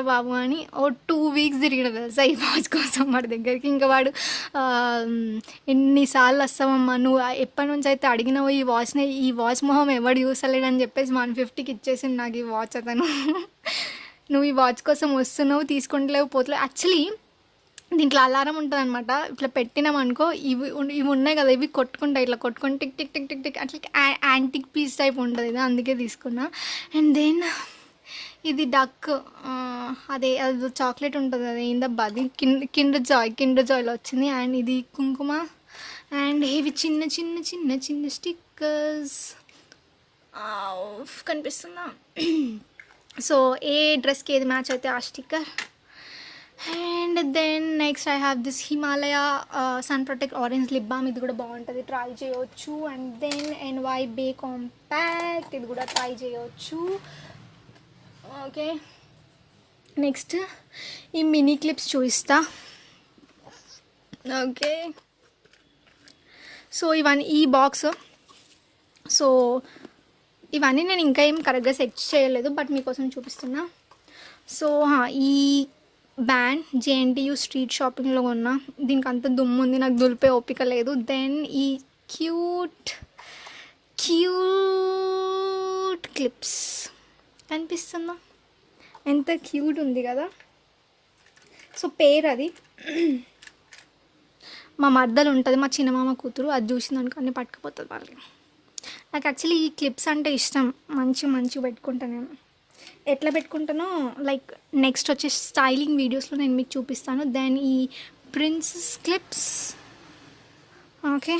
బాబు అని 2 weeks తిరిగిన తెలుసా ఈ వాచ్ కోసం వాడి దగ్గరికి. ఇంకా వాడు ఎన్నిసార్లు వస్తావమ్మా నువ్వు, ఎప్పటి నుంచి అయితే అడిగినావు ఈ వాచ్ మొహం ఎవడు చూసలేడని చెప్పేసి 150కి ఇచ్చేసింది నాకు ఈ వాచ్ అతను. నువ్వు ఈ వాచ్ కోసం వస్తున్నావు, తీసుకుంటలేవు, పోతలేవు. యాక్చువల్లీ దీంట్లో అలారం ఉంటుంది అనమాట. ఇట్లా పెట్టినామనుకో, ఇవి ఉన్నాయి కదా, ఇవి కొట్టుకుంటాయి, ఇట్లా కొట్టుకొని tick tick tick tick tick అట్లా యాంటిక్ పీస్ టైప్ ఉంటుంది ఇది, అందుకే తీసుకున్నా. అండ్ దెన్ ఇది డక్, అది చాక్లెట్ ఉంటుంది, అది ఏందబ్బా, అది కిండర్ జాయ్లో వచ్చింది. అండ్ ఇది కుంకుమ. అండ్ ఇవి చిన్న చిన్న చిన్న చిన్న స్టిక్కర్స్ కనిపిస్తుందా? సో ఏ డ్రెస్కి ఏది మ్యాచ్ అయితే ఆ sticker. And then next I have this Himalaya sun protect orange lip balm, ఇది కూడా బాగుంటుంది, ట్రై చేయవచ్చు. And then NY Bae compact, ఇది కూడా ట్రై చేయవచ్చు. ఓకే, నెక్స్ట్ ఈ మినీ క్లిప్స్ చూపిస్తా. ఓకే, సో ఇవన్నీ ఈ బాక్స్. సో ఇవన్నీ నేను ఇంకా ఏం కరెక్ట్గా సెట్ చేయలేదు, బట్ మీకోసం చూపిస్తున్నా. సో ఈ బ్యాండ్ JNTU స్ట్రీట్ షాపింగ్లో కొన్నా. దీనికి అంత దుమ్ము ఉంది, నాకు దులిపే ఓపిక లేదు. దెన్ ఈ క్యూట్ క్యూట్ క్లిప్స్. కనిపిస్తుందా? ఎంత క్యూట్ ఉంది కదా. సో పేరు అది మా మర్దలు ఉంటుంది, మా చిన్నమామ కూతురు, అది చూసిందనుకో అన్నీ పట్టుకుపోతుంది వాళ్ళకి. నాకు యాక్చువల్లీ ఈ క్లిప్స్ అంటే ఇష్టం, మంచిగా పెట్టుకుంటాను నేను. ఎట్లా పెట్టుకుంటానో లైక్ నెక్స్ట్ వచ్చే స్టైలింగ్ వీడియోస్లో నేను మీకు చూపిస్తాను. దెన్ ఈ ప్రిన్సెస్ క్లిప్స్. ఓకే,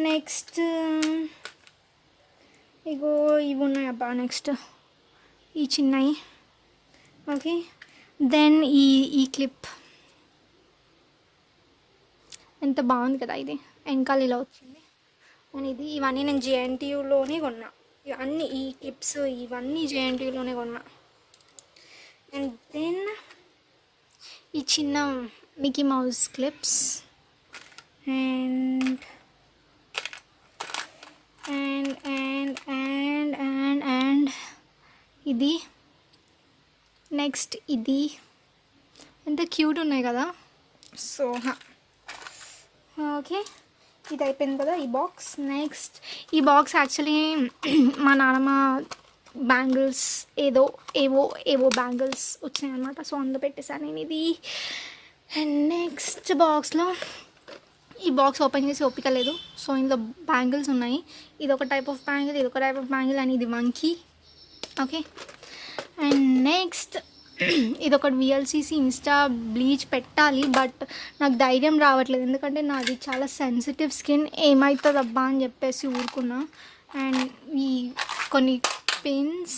నెక్స్ట్ ఇగో ఇవి ఉన్నాయి అబ్బా. నెక్స్ట్ ఈ చిన్నవి. ఓకే, దెన్ ఈ క్లిప్ ఎంత బాగుంది కదా, ఇది వెనకాల ఇలా వచ్చింది. అండ్ ఇవన్నీ నేను జేఎన్టీయూలోనే కొన్నా. ఇవన్నీ ఈ క్లిప్స్ ఇవన్నీ జేఎన్టీయూలోనే కొన్నా. అండ్ దెన్ ఈ చిన్న Mickey mouse clips and and and and and and ఇది. నెక్స్ట్ ఇది. ఎంత క్యూట్ ఉన్నాయి కదా. సో ఓకే, ఇది అయిపోయింది కదా ఈ బాక్స్. నెక్స్ట్ ఈ బాక్స్ యాక్చువల్లీ మా నాన్నమ్మ బ్యాంగిల్స్ ఏవో బ్యాంగిల్స్ వచ్చినాయి అనమాట. సో అందులో పెట్టేశాను నేను ఇది. అండ్ నెక్స్ట్ బాక్స్లో ఈ బాక్స్ ఓపెన్ చేసి ఓపిక లేదు. సో ఇందులో బ్యాంగిల్స్ ఉన్నాయి. ఇది ఒక టైప్ ఆఫ్ బ్యాంగిల్, ఇది ఒక టైప్ ఆఫ్ బ్యాంగిల్, అండ్ ఇది వంకీ. ఓకే, అండ్ నెక్స్ట్ ఇది ఒకటి విఎల్సిసి ఇన్స్టా బ్లీచ్ పెట్టాలి, బట్ నాకు ధైర్యం రావట్లేదు, ఎందుకంటే నాది చాలా సెన్సిటివ్ స్కిన్, ఏమవుతుంది అబ్బా అని చెప్పేసి ఊరుకున్నా. అండ్ ఈ కొన్ని పిన్స్.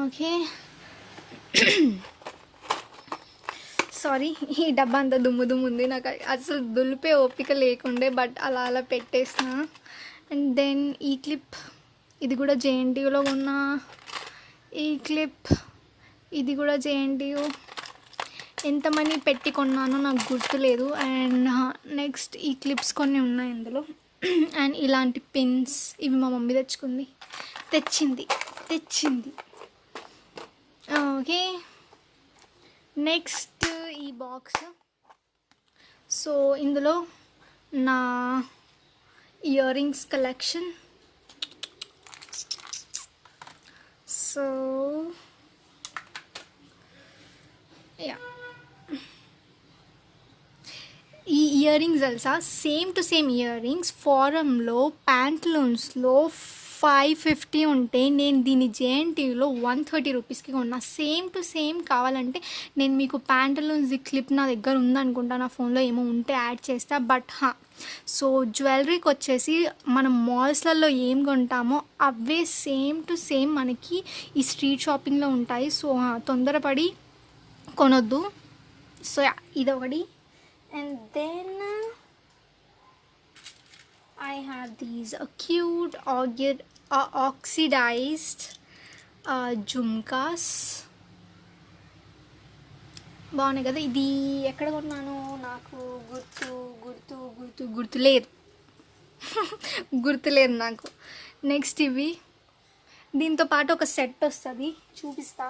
ఓకే, సారీ ఈ డబ్బా అంతా దుమ్ము ఉంది, నాకు అసలు దులిపే ఓపిక లేకుండే, బట్ అలా పెట్టేసిన. అండ్ దెన్ ఈ క్లిప్, ఇది కూడా జేఎన్టీయూలో ఉన్న ఈ క్లిప్, ఇది కూడా జేఎన్టీయూ. ఎంత మనీ పెట్టి కొన్నానో నాకు గుర్తులేదు. అండ్ నెక్స్ట్ ఈ క్లిప్స్ కొన్ని ఉన్నాయి ఇందులో. అండ్ ఇలాంటి పిన్స్, ఇవి మా మమ్మీ తెచ్చింది. ఓకే, నెక్స్ట్ ఈ బాక్స్. సో ఇందులో నా ఇయర్ రింగ్స్ కలెక్షన్. సో ఈ ఇయర్ రింగ్స్ తెలుసా, same to same ear rings ఫారంలో ప్యాంట్లూన్స్లో 550 ఉంటే నేను దీన్ని జేఎన్టీయూలో 130 రూపీస్కి కొన్నా. సేమ్ టు సేమ్ కావాలంటే నేను మీకు ప్యాంటలూన్స్ క్లిప్ నా దగ్గర ఉందనుకుంటా, నా ఫోన్లో ఏమో ఉంటే యాడ్ చేస్తా. బట్ సో జ్యువెలరీకి వచ్చేసి మనం మాల్స్లలో ఏం కొంటామో అవే సేమ్ టు సేమ్ మనకి ఈ స్ట్రీట్ షాపింగ్లో ఉంటాయి. సో తొందరపడి కొనొద్దు. సో ఇదొకటి. And then I have these cute oxidized jhumkas. బాగున్నాయి కదా. ఇది ఎక్కడ కొన్నాను నాకు గుర్తులేదు నాకు. నెక్స్ట్ ఇవి, దీంతో పాటు ఒక సెట్ వస్తుంది, చూపిస్తా.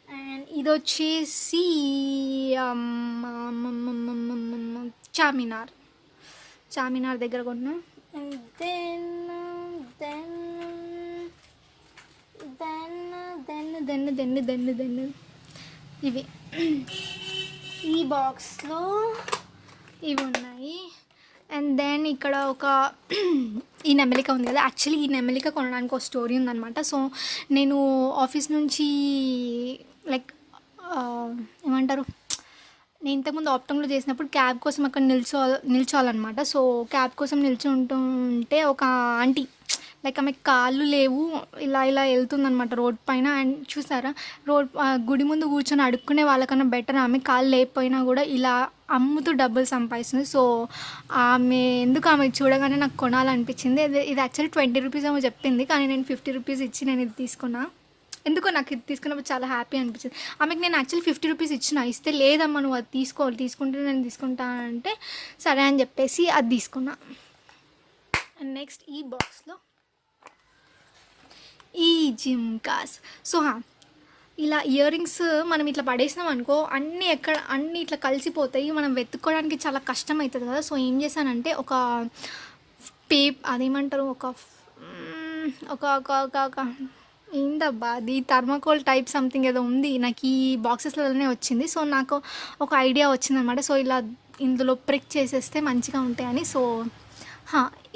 అండ్ ఇది వచ్చేసి చార్మినార్ దగ్గర కొన్నా. అండ్ దెన్ ఇవి ఈ బాక్స్లో ఇవి ఉన్నాయి. అండ్ దెన్ ఇక్కడ ఒక ఈ నెమలిక ఉంది కదా. యాక్చువల్లీ ఈ నెమలిక కొనడానికి ఒక స్టోరీ ఉందన్నమాట. సో నేను ఆఫీస్ నుంచి లైక్ ఏమంటారు, నేను ఇంతకుముందు ఆప్టంలో చేసినప్పుడు క్యాబ్ కోసం అక్కడ నిల్చోవాలన్నమాట. సో క్యాబ్ కోసం నిల్చుంటుంటే ఒక ఆంటీ లైక్ ఆమె కాళ్ళు లేవు, ఇలా వెళ్తుందనమాట రోడ్ పైన. అండ్ చూసారా, గుడి ముందు కూర్చొని అడుక్కునే వాళ్ళకన్నా బెటర్ ఆమె కాళ్ళు లేకపోయినా కూడా ఇలా అమ్ముతూ డబ్బులు సంపాదిస్తుంది. సో ఆమె చూడగానే నాకు కొనాలనిపించింది. ఇది యాక్చువల్లీ 20 రూపీస్ ఏమో చెప్పింది, కానీ నేను 50 రూపీస్ ఇచ్చి నేను ఇది తీసుకున్నా. ఎందుకో నాకు ఇది తీసుకున్నప్పుడు చాలా హ్యాపీ అనిపించింది. ఆమెకు నేను యాక్చువల్లీ 50 రూపీస్ ఇస్తే లేదమ్మా నువ్వు అది తీసుకుంటే నేను తీసుకుంటా అంటే సరే అని చెప్పేసి అది తీసుకున్నా. అండ్ నెక్స్ట్ ఈ బాక్స్లో ఈ జిమ్కాస్. సో ఇలా ఇయర్ రింగ్స్ మనం ఇట్లా పడేసినాం అనుకో అన్నీ ఇట్లా కలిసిపోతాయి, మనం వెతుక్కోవడానికి చాలా కష్టం అవుతుంది కదా. సో ఏం చేశానంటే ఒక అదేమంటారు ఒక ఒక ఒక ఒక ఏందబ్బా అది థర్మాకోల్ టైప్ సంథింగ్ ఏదో ఉంది, నాకు ఈ బాక్సెస్లోనే వచ్చింది. సో నాకు ఒక ఐడియా వచ్చిందనమాట. సో ఇలా ఇందులో ప్రిక్ చేసేస్తే మంచిగా ఉంటాయని. సో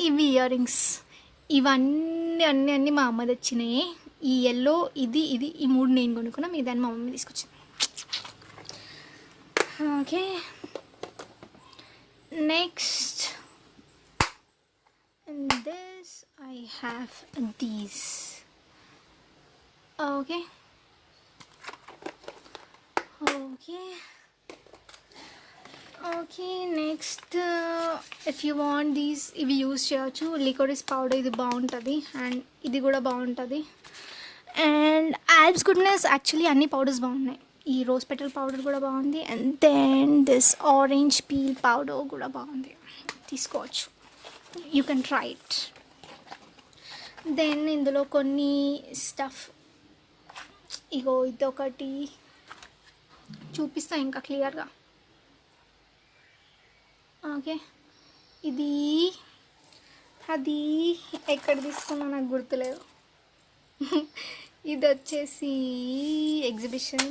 ఇవి ఇయర్ రింగ్స్ ఇవన్నీ అన్నీ మా అమ్మ తెచ్చినాయి. ఈ ఎల్లో ఇది ఈ 3 నేను కొనుక్కున్నా, మీ దాన్ని మా మమ్మీ తీసుకొచ్చింది. Okay, next and this I have these. Okay, next if you want these ఇవి యూజ్ చేయొచ్చు. లికోరిస్ పౌడర్ ఇది బాగుంటుంది అండ్ ఇది కూడా బాగుంటుంది. అండ్ ఆల్బ్స్ గుడ్నెస్ యాక్చువల్లీ అన్ని పౌడర్స్ బాగున్నాయి. ఈ రోజ్ పెటల్ పౌడర్ కూడా బాగుంది and then this orange peel powder కూడా బాగుంది, తీసుకోవచ్చు. You can try it. Then ఇందులో కొన్ని స్టఫ్, ఇగో ఇదొకటి చూపిస్తా ఇంకా క్లియర్గా. ఓకే, అది ఎక్కడ తీసుకున్నా నాకు గుర్తులేదు. ఇది వచ్చేసి ఎగ్జిబిషన్.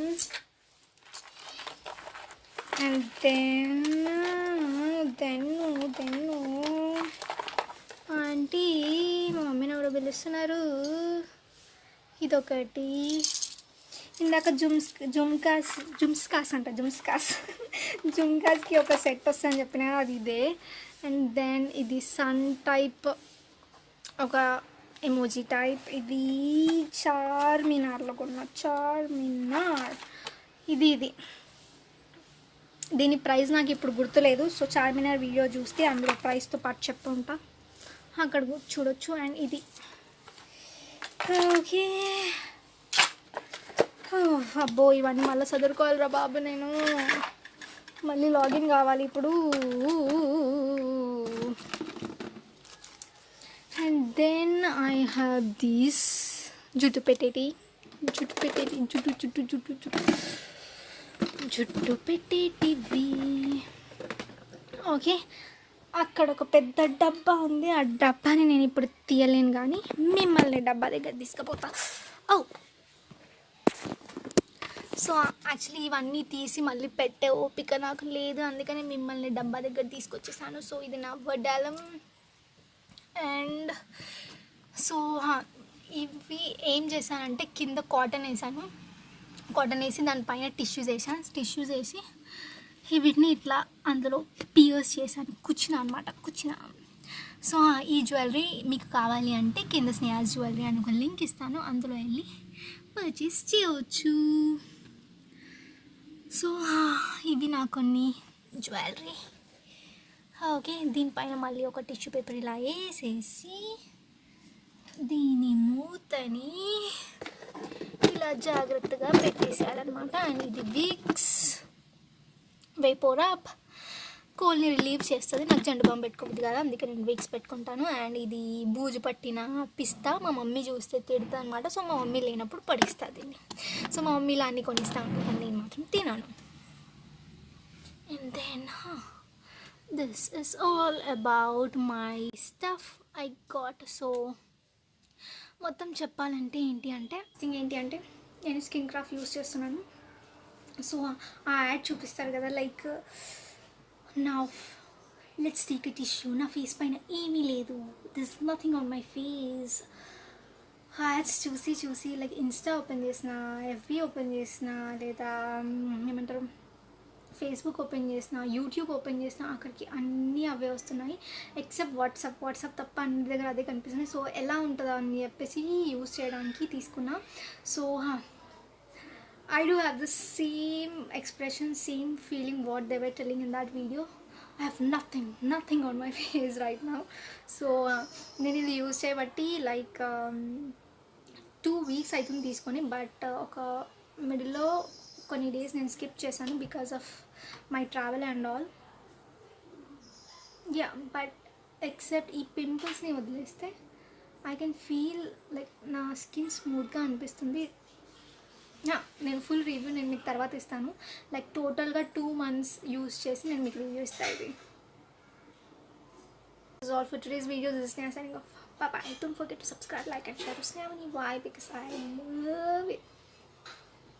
అండ్ దెన్ ఆంటీ మా మమ్మీని ఎవరో పిలుస్తున్నారు. ఇదొకటి. ఇందాక జుమ్కాస్కి ఒక సెట్ వస్తుందని చెప్పిన అది ఇదే. అండ్ దెన్ ఇది సన్ టైప్ ఒక ఎమోజీ టైప్. ఇది చార్మినార్లో కొన్న చార్మినార్. ఇది దీని ప్రైస్ నాకు ఇప్పుడు గుర్తులేదు. సో చార్మినార్ వీడియో చూస్తే అందులో ప్రైస్తో పాటు చెప్పుంటా, అక్కడ చూడొచ్చు. అండ్ ఇది ఓకే. అబ్బో ఇవన్నీ మళ్ళీ చదువుకోవాలిరా బాబు, నేను మళ్ళీ లాగిన్ కావాలి ఇప్పుడు. And then I have these జుట్టు పెట్టేటివి. ఓకే, అక్కడ ఒక పెద్ద డబ్బా ఉంది. ఆ డబ్బాని నేను ఇప్పుడు తీయలేను, కానీ మిమ్మల్ని డబ్బా దగ్గర తీసుకుపోతా. సో యాక్చువల్లీ ఇవన్నీ తీసి మళ్ళీ పెట్టే ఓపిక నాకు లేదు, అందుకని మిమ్మల్ని డబ్బా దగ్గర తీసుకొచ్చేసాను. సో ఇది నా వడ్డాలం. అండ్ సో ఇవి ఏం చేశానంటే కింద కాటన్ వేసి దానిపైన టిష్యూస్ వేసి వీటిని ఇట్లా అందులో పియర్స్ చేశాను, కూర్చున్నా. సో ఈ జ్యువెలరీ మీకు కావాలి అంటే కింద స్నేహాస్ జ్యువెలరీ అని ఒక లింక్ ఇస్తాను, అందులో వెళ్ళి పర్చేస్ చేయవచ్చు. సో ఇవి నా కొన్ని జ్యువెలరీ. ఓకే, దీనిపైన మళ్ళీ ఒక టిష్యూ పేపర్ ఇలా వేసేసి దీని మూతని ఇలా జాగ్రత్తగా పెట్టేసాడనమాట. అండ్ ఇది విక్స్ వేపోరాప్ కోల్ని రిలీవ్ చేస్తుంది. నాకు జండు బాంబు పెట్టుకోవద్దు కదా, అందుకే నేను విక్స్ పెట్టుకుంటాను. అండ్ ఇది బూజు పట్టిన పిస్తా, మా మమ్మీ చూస్తే తిడుతుంది అనమాట. సో మా మమ్మీ లేనప్పుడు పడిస్తుంది దీన్ని. సో మా మమ్మీ ఇలా అన్నీ కొనిస్తా ఉంటాను, నేను మాత్రం తినాను. And then this is all about my stuff I got. So మొత్తం చెప్పాలంటే ఏంటి అంటే నేను స్కిన్ క్రాఫ్ట్ యూస్ చేస్తున్నాను. సో ఆ యాడ్ చూపిస్తారు కదా, like now let's take a tissue. నా ఫేస్ పైన ఏమీ లేదు, this nothing on my face. Ads చూసి లైక్ ఇన్స్టా ఓపెన్ చేసిన, ఎఫ్బీ ఓపెన్ చేసిన, లేదా ఏమంటారు ఫేస్బుక్ ఓపెన్ చేసిన, యూట్యూబ్ ఓపెన్ చేసిన, అక్కడికి అన్నీ అవే వస్తున్నాయి ఎక్సెప్ట్ వాట్సాప్ తప్ప అన్ని దగ్గర అదే కనిపిస్తున్నాయి. సో ఎలా ఉంటుందో అని చెప్పేసి యూస్ చేయడానికి తీసుకున్నా. So I do have the same expression, same feeling what they were telling in that video. I have nothing on my face right now. So నేను ఇది యూజ్ చేయబట్టి లైక్ 2 weeks అవుతుంది తీసుకొని. బట్ ఒక మిడిల్లో కొన్ని డేస్ నేను స్కిప్ చేశాను because of my travel and all. But except ఈ పింపుల్స్ని వదిలేస్తే ఐ కెన్ ఫీల్ లైక్ నా స్కిన్ స్మూత్గా అనిపిస్తుంది. నేను ఫుల్ రివ్యూ నేను మీకు తర్వాత ఇస్తాను. లైక్ టోటల్గా 2 months యూస్ చేసి నేను మీకు రివ్యూ ఇస్తాను. ఇది is all for today's video. This is Sneha signing off. Bye bye. Don't forget to subscribe, like and share to Sneha. Why? Because I love it.